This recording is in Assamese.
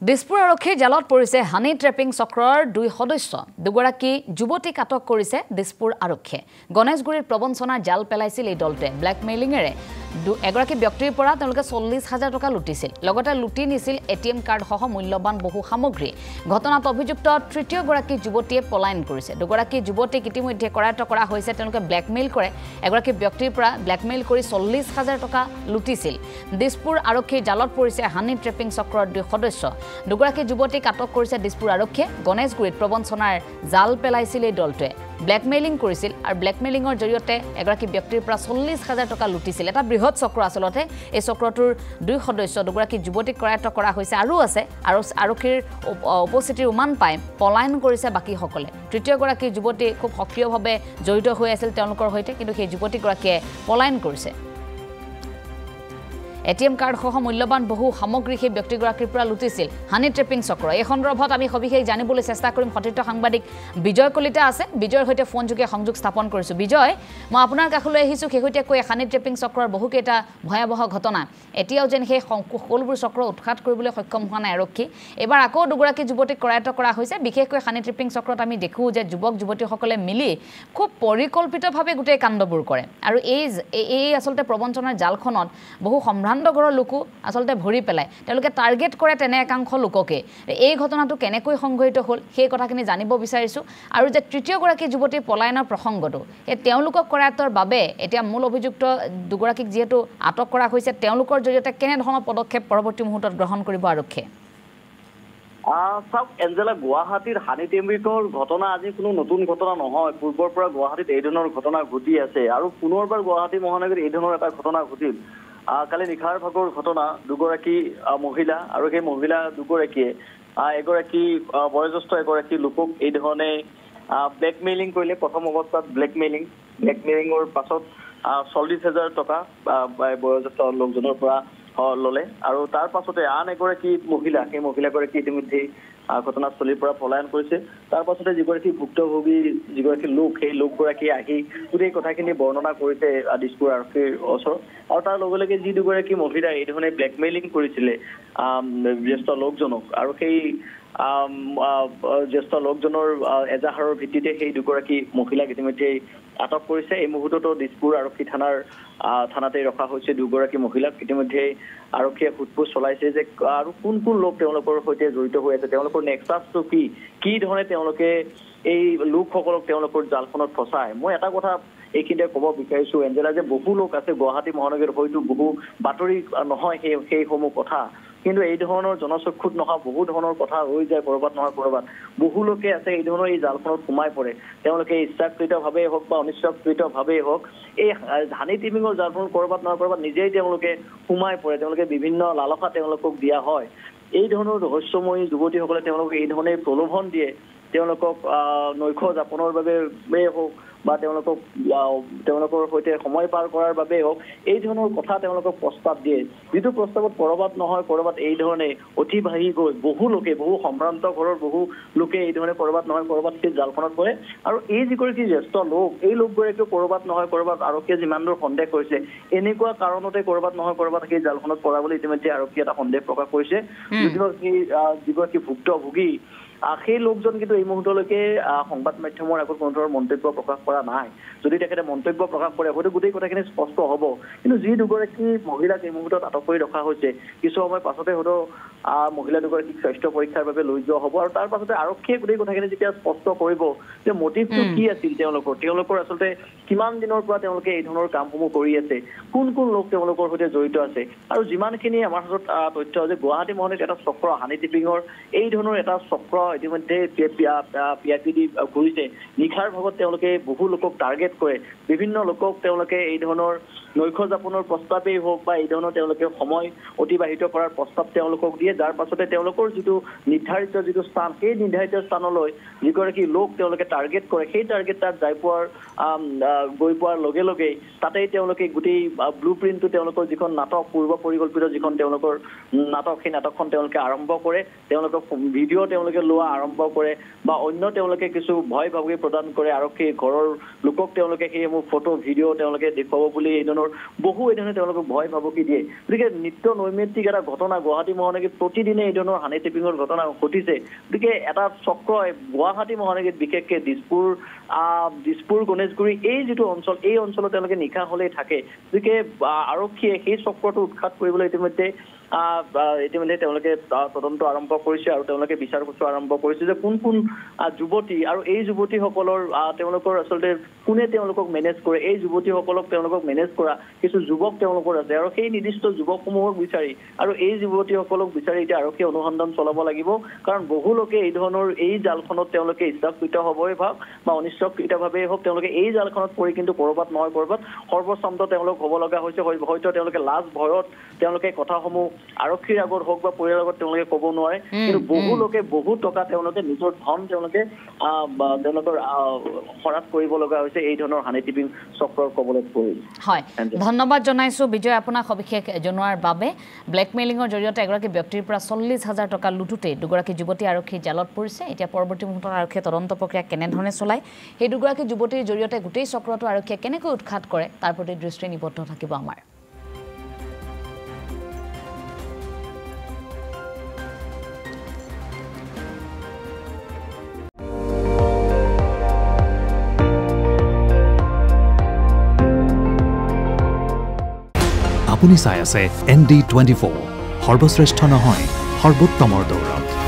দিছপুৰ আৰক্ষীৰ জালত পৰিছে হানি ট্ৰেপিং চক্ৰৰ দুই সদস্য দুগৰাকী যুৱতীক আটক কৰিছে দিছপুৰ আৰক্ষীয়ে গণেশগুৰিৰ প্ৰবঞ্চনাৰ জাল পেলাইছিল এই দলটোৱে ব্লেকমেইলিংৰে এগৰাকী ব্যক্তিৰ পৰা তেওঁলোকে 40,000 টকা লুটিছিল লগতে লুটি নিছিল এটিএম কাৰ্ড সহ মূল্যবান বহু সামগ্ৰী ঘটনাত অভিযুক্ত তৃতীয় গৰাকী যুৱতীয়ে পলায়ন কৰিছে দুগৰাকী যুৱতীক ইতিমধ্যে কৰায়ত্ব কৰা হৈছে তেওঁলোকে ব্লেকমেইল কৰে এগৰাকী ব্যক্তিৰ পৰা ব্লেকমেইল কৰি 40,000 টকা লুটিছিল দিছপুৰ আৰক্ষীৰ জালত পৰিছে হানি ট্ৰেপিং চক্ৰৰ দুই সদস্য দুগৰাকী যুৱতীক আটক কৰিছে দিছপুৰ আৰক্ষীয়ে গণেশগুৰিত প্ৰবঞ্চনাৰ জাল পেলাইছিল এই দলটোৱে ব্লেকমেইলিং কৰিছিল আৰু ব্লেকমেইলিংৰ জৰিয়তে এগৰাকী ব্যক্তিৰ পৰা 40,000 টকা লুটিছিল এটা বৃহৎ চক্ৰ আচলতে এই চক্ৰটোৰ দুই সদস্য দুগৰাকী যুৱতীক কৰায়ত্ব কৰা হৈছে আৰু আছে আৰু আৰক্ষীৰ উপস্থিতিৰ উমান পাই পলায়ন কৰিছে বাকীসকলে তৃতীয় গৰাকী যুৱতী খুব সক্ৰিয়ভাৱে জড়িত হৈ আছিল তেওঁলোকৰ সৈতে কিন্তু সেই যুৱতীগৰাকীয়ে পলায়ন কৰিছে এটিএম কাৰ্ড সহ মূল্যবান বহু সামগ্ৰী সেই ব্যক্তিগৰাকীৰ পৰা লুটিছিল হানি ট্ৰেপিং চক্ৰ এই সন্দৰ্ভত আমি সবিশেষ জানিবলৈ চেষ্টা কৰিম সতীৰ্থ সাংবাদিক বিজয় কলিতা আছে বিজয়ৰ সৈতে ফোন যোগে সংযোগ স্থাপন কৰিছো বিজয় মই আপোনাৰ কাষলৈ আহিছো শেহতীয়াকৈ হানি ট্ৰেপিং চক্ৰৰ বহুকেইটা ভয়াৱহ ঘটনা এতিয়াও যেন সেই সকলোবোৰ চক্ৰ উৎখাত কৰিবলৈ সক্ষম হোৱা নাই আৰক্ষী এবাৰ আকৌ দুগৰাকী যুৱতীক কৰায়ত্ব কৰা হৈছে বিশেষকৈ হানি ট্ৰেপিং চক্ৰত আমি দেখো যে যুৱক যুৱতীসকলে মিলি খুব পৰিকল্পিতভাৱে গোটেই কাণ্ডবোৰ কৰে আৰু এই আচলতে প্ৰবঞ্চনাৰ জালখনত বহু সম্ভ্ৰান্তঘৰৰ লোকো আচলতে ভৰি পেলায় তেওঁলোকে টাৰ্গেট কৰে তেনে একাংশ লোককে এই ঘটনাটো কেনেকৈ সংঘটিত হ'ল সেই কথাখিনি জানিব বিচাৰিছো আৰু যে তৃতীয় গৰাকী যুৱতীৰ পলায়নৰ প্ৰসংগটো এই তেওঁলোকক কৰায়ত্বৰ বাবে এতিয়া মূল অভিযুক্ত দুগৰাকীক যেহেতু আটক কৰা হৈছে তেওঁলোকৰ জৰিয়তে কেনে ধৰণৰ পদক্ষেপ পৰৱৰ্তী মুহূৰ্তত গ্ৰহণ কৰিব আৰক্ষীয়ে সব এঞ্জেলা গুৱাহাটীৰ হানি ট্ৰেপিংৰ ঘটনা আজি কোনো নতুন ঘটনা নহয় পূৰ্বৰ পৰা গুৱাহাটীত এই ধৰণৰ ঘটনা ঘটি আছে আৰু পুনৰবাৰ গুৱাহাটী মহানগৰীত এই ধৰণৰ এটা ঘটনা ঘটিল কালি নিশাৰ ভাগৰ ঘটনা দুগৰাকী মহিলা আৰু সেই মহিলা দুগৰাকীয়ে এগৰাকী বয়োজ্যেষ্ঠ এগৰাকী লোকক এই ধৰণে ব্লেকমেইলিং কৰিলে প্ৰথম অৱস্থাত ব্লেকমেইলিঙৰ পাছত 40,000 টকা বয়োজ্যেষ্ঠ লোকজনৰ পৰা ললে আৰু তাৰ পাছতে আন এগৰাকী মহিলা সেই মহিলাগৰাকী ইতিমধ্যে ঘটনাস্থলীৰ পৰা পলায়ন কৰিছে তাৰ পাছতে যিগৰাকী ভুক্তভোগী যিগৰাকী লোক সেই লোকগৰাকী আহি গোটেই কথাখিনি বৰ্ণনা কৰিছে দিছপুৰ আৰক্ষীৰ ওচৰত আৰু তাৰ লগে লগে যি দুগৰাকী মহিলা এই ধৰণে ব্লেকমেইলিং কৰিছিলে জ্যেষ্ঠ লোকজনক আৰু সেই জ্যেষ্ঠ লোকজনৰ এজাহাৰৰ ভিত্তিতে সেই দুগৰাকী মহিলাক ইতিমধ্যে আটক কৰিছে এই মুহূৰ্ততো দিছপুৰ আৰক্ষী থানাতে ৰখা হৈছে দুগৰাকী মহিলাক ইতিমধ্যে আৰক্ষীয়ে সোধপোছ চলাইছে যে আৰু কোন কোন লোক তেওঁলোকৰ সৈতে জড়িত হৈ আছে তেওঁলোকৰ নেক্সাছটো কি ধৰণে তেওঁলোকে এই লোকসকলক তেওঁলোকৰ জালখনত ফচায় মই এটা কথা এইখিনিতে ক'ব বিচাৰিছো এঞ্জেলা যে বহু লোক আছে গুৱাহাটী মহানগৰীত হয়তো বহু বাতৰি নহয় সেইসমূহ কথা কিন্তু এই ধৰণৰ জনচক্ষুত নহা বহু ধৰণৰ কথা হৈ যায় কৰবাত নহয় কৰবাত বহু লোকে আছে এই ধৰণৰ এই জালখনত সোমাই পৰে তেওঁলোকে ইচ্ছাকৃতভাৱে হওক বা অনিচ্ছাকৃতভাৱেই হওক এই হানি ট্ৰেপিঙৰ জালখনত কৰবাত নহয় কৰবাত নিজেই তেওঁলোকে সোমাই পৰে তেওঁলোকে বিভিন্ন লালসা তেওঁলোকক দিয়া হয় এই ধৰণৰ ৰহস্যময়ী যুৱতীসকলে তেওঁলোকক এই ধৰণে প্ৰলোভন দিয়ে তেওঁলোকক নৈশ যাপনৰ বাবে হওক বা তেওঁলোকৰ সৈতে সময় পাৰ কৰাৰ বাবে হওক এই ধৰণৰ কথা তেওঁলোকক প্ৰস্তাৱ দিয়ে যিটো প্ৰস্তাৱত কৰবাত নহয় কৰবাত এই ধৰণে অতিবাহী গৈ বহু সম্ভ্ৰান্ত ঘৰৰ বহু লোকে এই ধৰণে কৰবাত নহয় কৰবাত সেই জালখনত পৰে আৰু এই যিগৰাকী জ্যেষ্ঠ লোক এই লোকগৰাকীও কৰবাত নহয় কৰবাত আৰক্ষীয়ে যিমান দূৰ সন্দেহ কৰিছে এনেকুৱা কাৰণতে কৰবাত নহয় কৰবাত সেই জালখনত পৰা বুলি ইতিমধ্যে আৰক্ষীয়ে এটা সন্দেহ প্ৰকাশ কৰিছে যিগৰাকী ভুক্তভোগী সেই লোকজন কিন্তু এই মুহূৰ্তলৈকে সংবাদ মাধ্যমৰ আগত কোনো ধৰণৰ মন্তব্য প্ৰকাশ কৰা নাই যদি তেখেতে মন্তব্য প্ৰকাশ কৰে হয়তো গোটেই কথাখিনি স্পষ্ট হ'ব কিন্তু যি দুগৰাকী মহিলাক এই মুহূৰ্তত আটক কৰি ৰখা হৈছে কিছু সময় পাছতে হয়তো মহিলা দুগৰাকীক স্বাস্থ্য পৰীক্ষাৰ বাবে লৈ যোৱা হ'ব আৰু তাৰ পাছতে আৰক্ষীয়ে গোটেই কথাখিনি যেতিয়া স্পষ্ট কৰিব যে মটিভটো কি আছিল তেওঁলোকৰ আচলতে কিমান দিনৰ পৰা তেওঁলোকে এই ধৰণৰ কামসমূহ কৰি আছে কোন কোন লোক তেওঁলোকৰ সৈতে জড়িত আছে আৰু যিমানখিনি আমাৰ হাতত তথ্য যে গুৱাহাটী মহানগৰীত এটা চক্ৰ হানি ট্ৰেপিঙৰ এই ধৰণৰ এটা চক্ৰ ইতিমধ্যে পিআইপিডি কৰিছে নিশাৰ ভাগত তেওঁলোকে বহু লোকক টাৰ্গেট কৰে বিভিন্ন লোকক তেওঁলোকে এই ধৰণৰ নৈশ যাপনৰ প্ৰস্তাৱেই হওক বা এই ধৰণৰ তেওঁলোকে সময় অতিবাহিত কৰাৰ প্ৰস্তাৱ তেওঁলোকক দিয়ে যাৰ পাছতে তেওঁলোকৰ যিটো নিৰ্ধাৰিত যিটো স্থান সেই নিৰ্ধাৰিত স্থানলৈ যিগৰাকী লোক তেওঁলোকে টাৰ্গেট কৰে সেই টাৰ্গেট তাত গৈ পোৱাৰ লগে লগেই তাতেই তেওঁলোকে গোটেই ব্লু প্ৰিণ্টটো তেওঁলোকৰ যিখন নাটক পূৰ্ব পৰিকল্পিত যিখন তেওঁলোকৰ নাটক সেই নাটকখন তেওঁলোকে আৰম্ভ কৰে তেওঁলোকৰ ভিডিঅ' তেওঁলোকে লোৱা লোৱা আৰম্ভ কৰে বা অন্য তেওঁলোকে কিছু ভয় ভাবুকি প্ৰদান কৰে আৰক্ষী ঘৰৰ লোকক তেওঁলোকে সেইসমূহ ফটো ভিডিঅ' তেওঁলোকে দেখুৱাব বুলি এই ধৰণৰ তেওঁলোকক ভয় ভাবুকি দিয়ে গতিকে নিত্য নৈমিত্তিক এটা ঘটনা গুৱাহাটী মহানগৰীত প্ৰতিদিনে এই ধৰণৰ হানি ট্ৰেপিঙৰ ঘটনা ঘটিছে গতিকে এটা চক্ৰই গুৱাহাটী মহানগৰীত বিশেষকৈ দিছপুৰ গণেশগুৰি এই যিটো অঞ্চল এই অঞ্চলত তেওঁলোকে নিশা হলেই থাকে গতিকে আৰক্ষীয়ে সেই চক্ৰটো উৎখাত কৰিবলৈ ইতিমধ্যে তেওঁলোকে তদন্ত আৰম্ভ কৰিছে আৰু তেওঁলোকে বিচাৰ গোচৰ আৰম্ভ কৰিছে যে কোন কোন যুৱতী আৰু এই যুৱতীসকলৰ তেওঁলোকৰ আচলতে কোনে তেওঁলোকক মেনেজ কৰে এই যুৱতীসকলক তেওঁলোকক মেনেজ কৰা কিছু যুৱক তেওঁলোকৰ আছে আৰু সেই নিৰ্দিষ্ট যুৱকসমূহক বিচাৰি আৰু এই যুৱতীসকলক বিচাৰি এতিয়া আৰক্ষী অনুসন্ধান চলাব লাগিব কাৰণ বহু লোকে এই ধৰণৰ এই জালখনত তেওঁলোকে ইচ্ছাকৃত হ'বই ভাগ বা অনিচ্ছাকৃতভাৱেই হওক তেওঁলোকে এই জালখনত পৰি কিন্তু ক'ৰবাত নহয় ক'ৰবাত সৰ্বশান্ত তেওঁলোক হ'ব লগা হৈছে হয়তো তেওঁলোকে লাজ ভয়ত তেওঁলোকে কথাসমূহ আৰক্ষীৰ আগত হওক বা পৰিয়ালৰ আগত তেওঁলোকে ক'ব নোৱাৰে কিন্তু বহু লোকে বহু টকা তেওঁলোকে নিজৰ ধন তেওঁলোকৰ খৰচ কৰিব লগা হৈছে এই ধৰণৰ হানি ট্ৰেপিং চক্ৰৰ কবলত পৰি হয় ধন্যবাদ জনাইছো বিজয় আপোনাক সবিশেষ জনোৱাৰ বাবে ব্লেকমেইলিঙৰ জৰিয়তে এগৰাকী ব্যক্তিৰ পৰা 40,000 টকা লুটুতে দুগৰাকী যুৱতী আৰক্ষী জালত পৰিছে এতিয়া পৰৱৰ্তী মুহূৰ্তত আৰক্ষীয়ে তদন্ত প্ৰক্ৰিয়া কেনেধৰণে চলায় সেই দুগৰাকী যুৱতীৰ জৰিয়তে গোটেই চক্ৰটো আৰক্ষীয়ে কেনেকৈ উৎখাত কৰে তাৰ প্ৰতি দৃষ্টি নিবদ্ধ থাকিব আমাৰ আপুনি চাই আছে ND24 সৰ্বশ্ৰেষ্ঠ নহয় সৰ্বোত্তমৰ দৌৰত